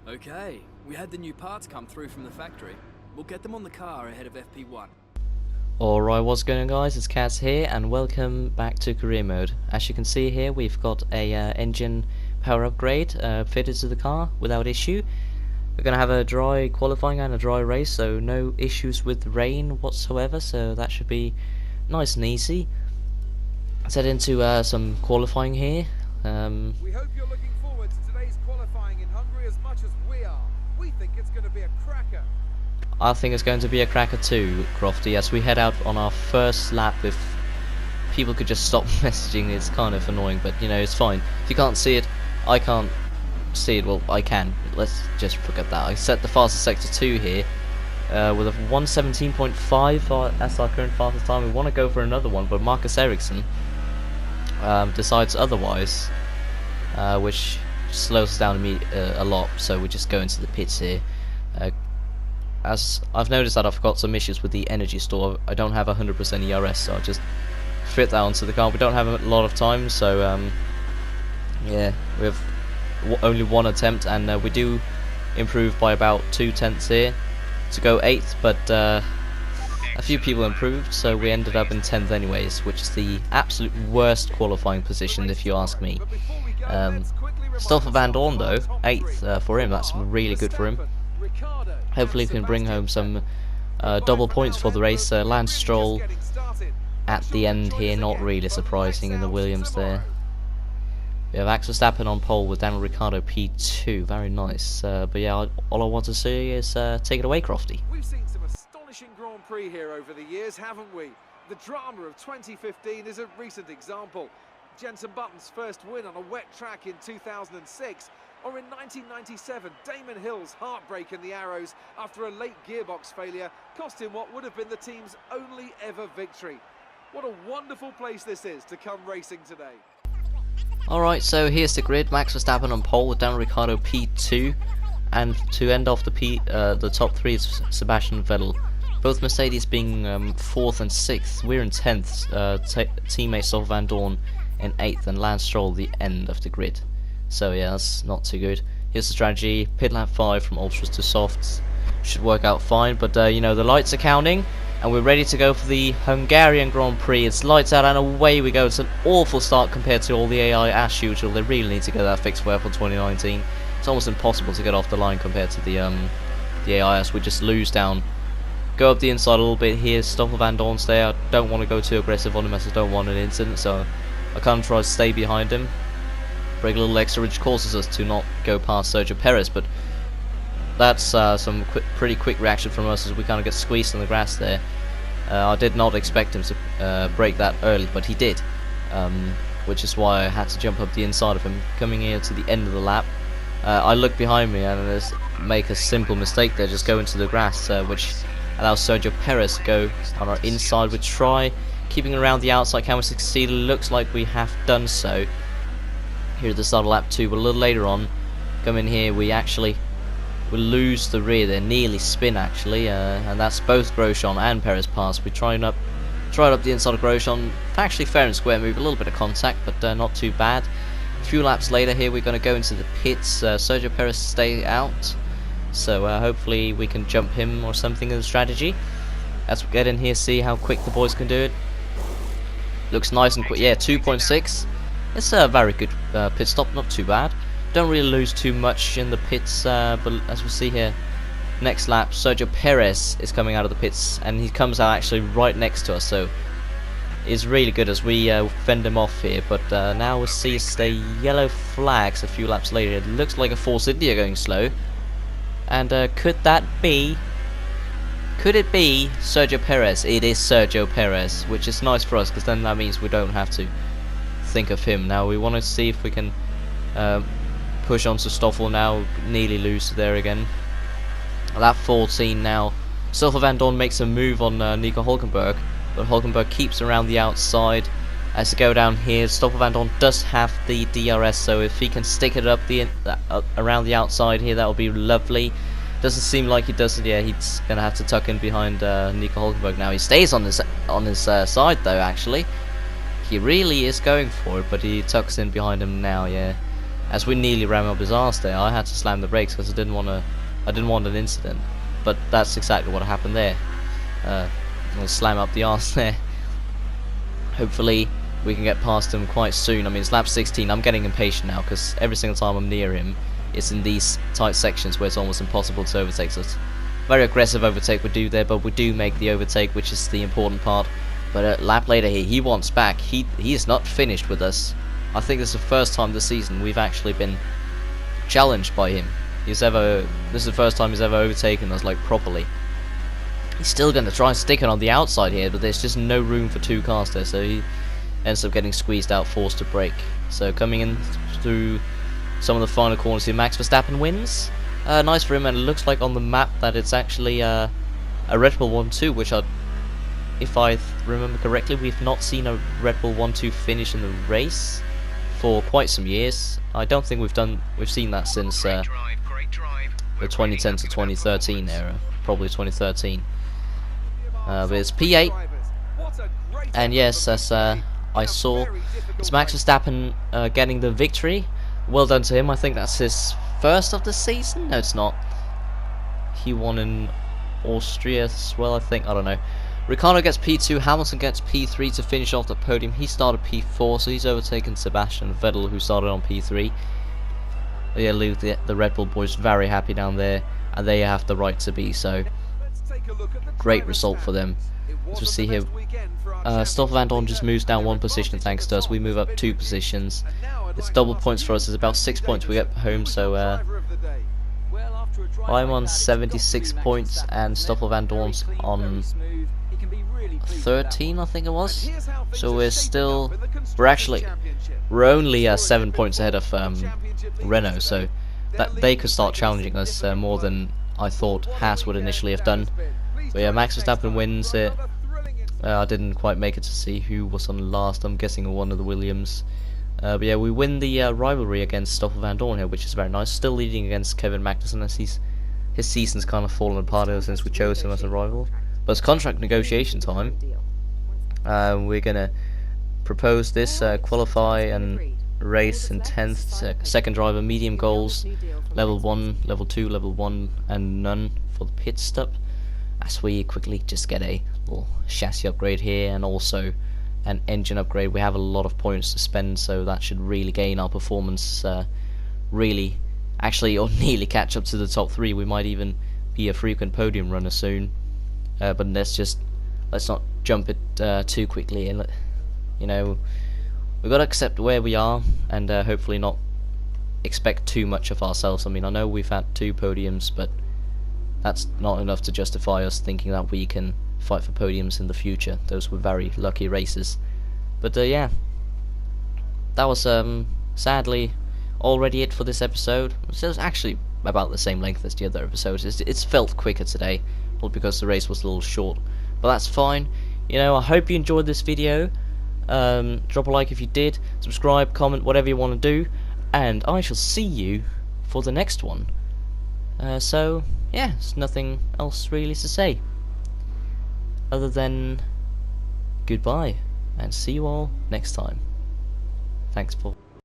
Okay, we had the new parts come through from the factory. We'll get them on the car ahead of FP1. Alright, what's going on guys, it's Kaz here and welcome back to career mode. As you can see here, we've got a engine power upgrade fitted to the car without issue. We're going to have a dry qualifying and a dry race, so no issues with rain whatsoever, so that should be nice and easy. Let's head into some qualifying here. We hope you're looking forward to today's qualifying in Hungary as much as we are. We think it's going to be a cracker. I think it's going to be a cracker too, Crofty, as we head out on our first lap. If people could just stop messaging, it's kind of annoying, but you know, it's fine. If you can't see it, I can't see it, well, I can. Let's just forget that. I set the fastest sector 2 here with a 117.5 as our current fastest time. We want to go for another one, but Marcus Ericsson decides otherwise, which slows us down a lot, so we just go into the pits here. As I've noticed that I've got some issues with the energy store. I don't have 100% ERS, so I'll just fit that onto the car. We don't have a lot of time, so yeah, we have only one attempt, and we do improve by about 2/10 here to go 8th, but a few people improved, so we ended up in 10th anyways, which is the absolute worst qualifying position if you ask me. Stoffel Van Dorn though, 8th for him. That's really good for him. Hopefully we can bring home some double points for the race. Lance Stroll at the end here, not really surprising in the Williams there. We have Max Verstappen on pole with Daniel Ricciardo P2, very nice. But yeah, all I want to see is take it away, Crofty. We've seen some astonishing Grand Prix here over the years, haven't we? The drama of 2015 is a recent example. Jenson Button's first win on a wet track in 2006, or in 1997, Damon Hill's heartbreak in the Arrows after a late gearbox failure cost him what would have been the team's only ever victory. What a wonderful place this is to come racing today. Alright, so here's the grid. Max Verstappen on pole with Daniel Ricciardo P2, and to end off the top 3 is Sebastian Vettel. Both Mercedes being 4th and 6th. We're in 10th. Teammate Stoffel Van Dorn in 8th, and Lance Stroll the end of the grid. So yeah, that's not too good. Here's the strategy: pit lap 5 from ultras to softs. Should work out fine, but you know, the lights are counting, and we're ready to go for the Hungarian Grand Prix. It's lights out and away we go. It's an awful start compared to all the AI as usual. They really need to get that fixed for 2019. It's almost impossible to get off the line compared to the AI as we just lose down. Go up the inside a little bit here. Stoffel Van Dorn's there. I don't want to go too aggressive on him as I don't want an incident, so I kind of try to stay behind him. Break a little extra, which causes us to not go past Sergio Perez, but that's some pretty quick reaction from us as we kind of get squeezed in the grass there. I did not expect him to break that early, but he did, which is why I had to jump up the inside of him. Coming here to the end of the lap, I look behind me and just make a simple mistake there, just go into the grass, which allows Sergio Perez to go on our inside. We try keeping around the outside. Can we succeed? It looks like we have done so. Here at the start of lap 2, but a little later on, come in here, we lose the rear there, nearly spin actually, and that's both Grosjean and Perez pass. We tried up the inside of Grosjean, actually fair and square move, a little bit of contact, but not too bad. A few laps later here, we're going to go into the pits. Sergio Perez stay out, so hopefully we can jump him or something in the strategy. As we get in here, see how quick the boys can do it. Looks nice and quick, yeah, 2.6. It's a very good pit stop, not too bad. Don't really lose too much in the pits, but as we see here, next lap, Sergio Perez is coming out of the pits, and he comes out actually right next to us, so it's really good as we fend him off here. But now we'll see the yellow flags a few laps later. It looks like a Force India going slow, and could it be Sergio Perez? It is Sergio Perez, which is nice for us, because then that means we don't have to think of him. Now we want to see if we can push on to Stoffel now. Nearly lose there again. Lap 14 now. Stoffel Van Dorn makes a move on Nico Hulkenberg, but Hulkenberg keeps around the outside. As to go down here, Stoffel Van Dorn does have the DRS, so if he can stick it up around the outside here, that will be lovely. Doesn't seem like he does it. Yeah, he's gonna have to tuck in behind Nico Hulkenberg now. He stays on his side though. Actually, he really is going for it, but he tucks in behind him now. Yeah, as we nearly ran up his arse there. I had to slam the brakes because I didn't want an incident, but that's exactly what happened there. I'll slam up the arse there. Hopefully we can get past him quite soon. I mean, it's lap 16. I'm getting impatient now because every single time I'm near him, it's in these tight sections where it's almost impossible to overtake us. Very aggressive overtake we do there, but we do make the overtake, which is the important part. But a lap later he wants back. He is not finished with us. I think this is the first time this season we've actually been challenged by him. This is the first time he's ever overtaken us, like, properly. He's still going to try and stick it on the outside here, but there's just no room for two cars there, so he ends up getting squeezed out, forced to brake. So coming in through some of the final corners here, Max Verstappen wins. Nice for him, and it looks like on the map that it's actually a Red Bull 1-2, which if I remember correctly, we've not seen a Red Bull 1-2 finish in the race for quite some years. I don't think we've seen that since the 2010 to 2013 era, probably 2013. But it's P8, and yes, as I saw, it's Max Verstappen getting the victory. Well done to him. I think that's his first of the season. No, it's not. He won in Austria as well, I think. I don't know. Ricciardo gets P2, Hamilton gets P3 to finish off the podium. He started P4, so he's overtaken Sebastian Vettel, who started on P3. Yeah, Luke, the Red Bull boys, very happy down there, and they have the right to be so. Great result for them. As we see here, Stoffel Vandoorne just moves down one position thanks to us. We move up 2 positions. It's double points for us. It's about 6 points we get home, so I'm on 76 points and Stoffel Vandoorne's on 13, I think it was. So we're only 7 points ahead of Renault, so that they could start challenging us more than I thought Haas would initially have done. But yeah, Max Verstappen wins it. I didn't quite make it to see who was on last. I'm guessing one of the Williams. But yeah, we win the rivalry against Stoffel Vandoorne here, which is very nice. Still leading against Kevin Magnussen, as his season's kind of fallen apart ever since we chose him as a rival. But it's contract negotiation time. We're gonna propose this, qualify and race in 10th, second driver, medium goals, level 1, level 2, level 1, and none for the pit stop. As we quickly just get a little chassis upgrade here and also an engine upgrade. We have a lot of points to spend, so that should really gain our performance, really, actually, or nearly catch up to the top 3. We might even be a frequent podium runner soon. But let's not jump it too quickly, and you know, we've got to accept where we are and hopefully not expect too much of ourselves. I mean, I know we've had 2 podiums, but that's not enough to justify us thinking that we can fight for podiums in the future. Those were very lucky races. But yeah, that was sadly already it for this episode. So it's actually about the same length as the other episodes. It's felt quicker today, probably because the race was a little short, but that's fine. You know, I hope you enjoyed this video. Drop a like if you did, subscribe, comment, whatever you want to do, and I shall see you for the next one. So yeah, there's nothing else really to say other than goodbye and see you all next time. Thanks for